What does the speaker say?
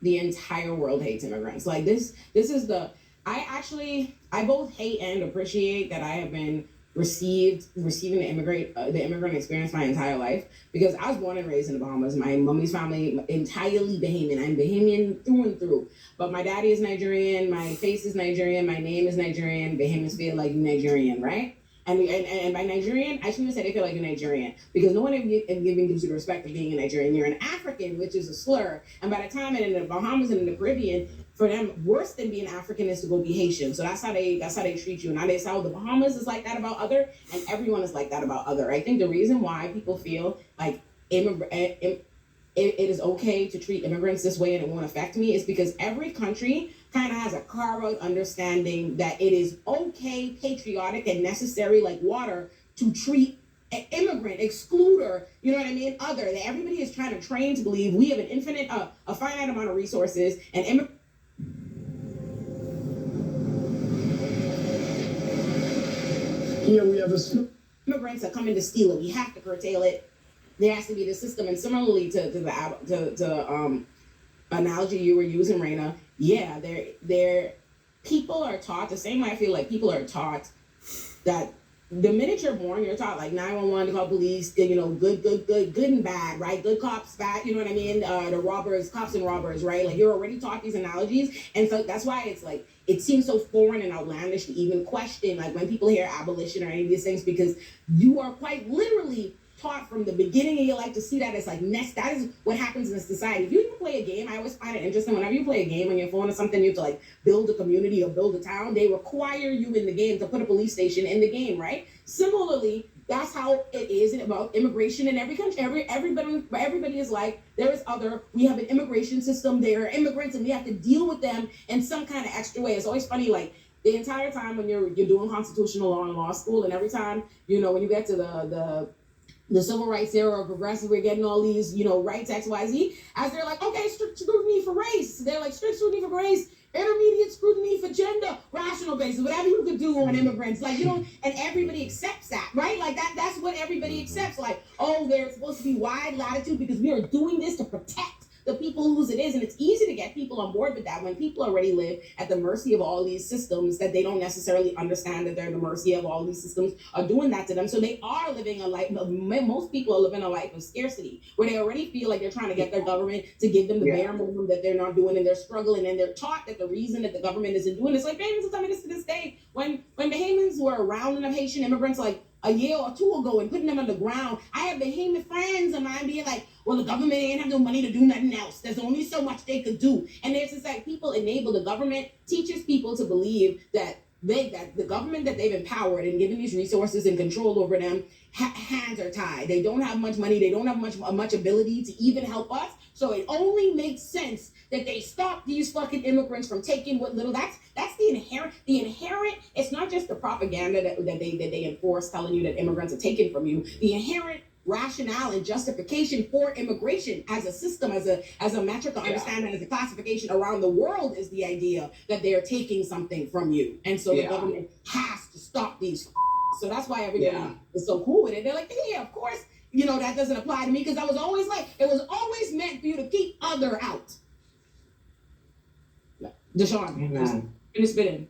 the entire world hates immigrants. Like this is I both hate and appreciate that I have been receiving the immigrant experience my entire life, because I was born and raised in the Bahamas. My mommy's family entirely Bahamian. I'm Bahamian through and through. But my daddy is Nigerian, my face is Nigerian, my name is Nigerian. Bahamians feel like Nigerian, right? And by Nigerian, I shouldn't even say they feel like a Nigerian, because no one ever gives you the respect of being a Nigerian. You're an African, which is a slur. And by the time in the Bahamas and in the Caribbean, for them, worse than being African is to go be Haitian. So that's how they treat you. And now they say, oh, the Bahamas is like that about other, and everyone is like that about other. I think the reason why people feel like it is okay to treat immigrants this way and it won't affect me is because every country kind of has a carve-out understanding that it is okay, patriotic, and necessary like water to treat an immigrant, excluder, you know what I mean, other. That everybody is trying to train to believe we have a finite amount of resources, and here we have immigrants are coming to steal it. We have to curtail it. There has to be the system. And similarly to the analogy you were using, Raina, yeah, they're people are taught the same way. I feel like people are taught that the minute you're born, you're taught like 911 to call police, you know, good and bad, right? Good cops, bad, you know what I mean? The robbers, cops and robbers, right? Like you're already taught these analogies. And so that's why it's like, it seems so foreign and outlandish to even question, like when people hear abolition or any of these things, because you are quite literally taught from the beginning of your life to see that as like that is what happens in a society. If you even play a game, I always find it interesting, whenever you play a game on your phone or something, you have to like build a community or build a town, they require you in the game to put a police station in the game, right? Similarly, that's how it is about immigration in every country. Everybody is like, there is other, we have an immigration system, there are immigrants and we have to deal with them in some kind of extra way. It's always funny, like the entire time when you're doing constitutional law in law school, and every time, you know, when you get to the civil rights era or progressive, we're getting all these, you know, rights XYZ, as they're like, okay, strict scrutiny for race. They're like, strict scrutiny for race, intermediate scrutiny for gender, rational basis, whatever you could do on immigrants. Like, you know, and everybody accepts that, right? Like that's what everybody accepts. Like, oh, there's supposed to be wide latitude because we are doing this to protect the people whose it is. And it's easy to get people on board with that when people already live at the mercy of all these systems that they don't necessarily understand that they're at the mercy of. All these systems are doing that to them. So they are living a life, most people are living a life of scarcity, where they already feel like they're trying to get their government to give them the bare minimum that they're not doing, and they're struggling, and they're taught that the reason that the government isn't doing this, like Bahamians will tell me this to this day, when Bahamians were rounding up Haitian immigrants like a year or two ago and putting them on the ground, I have Bahamian friends of mine being like, well, the government ain't have no money to do nothing else. There's only so much they could do. And it's just like people enable the government, teaches people to believe that the government that they've empowered and given these resources and control over them, hands are tied. They don't have much money. They don't have much ability to even help us. So it only makes sense that they stop these fucking immigrants from taking what little. That's the inherent. It's not just the propaganda that they enforce, telling you that immigrants are taken from you. The inherent rationale and justification for immigration as a system, as a metric to understand, and as a classification around the world, is the idea that they're taking something from you, and so the government has to stop these. So that's why everybody is so cool with it. They're like, yeah, of course, you know, that doesn't apply to me, because I was always like, it was always meant for you to keep other out. Deshaun, finish spitting.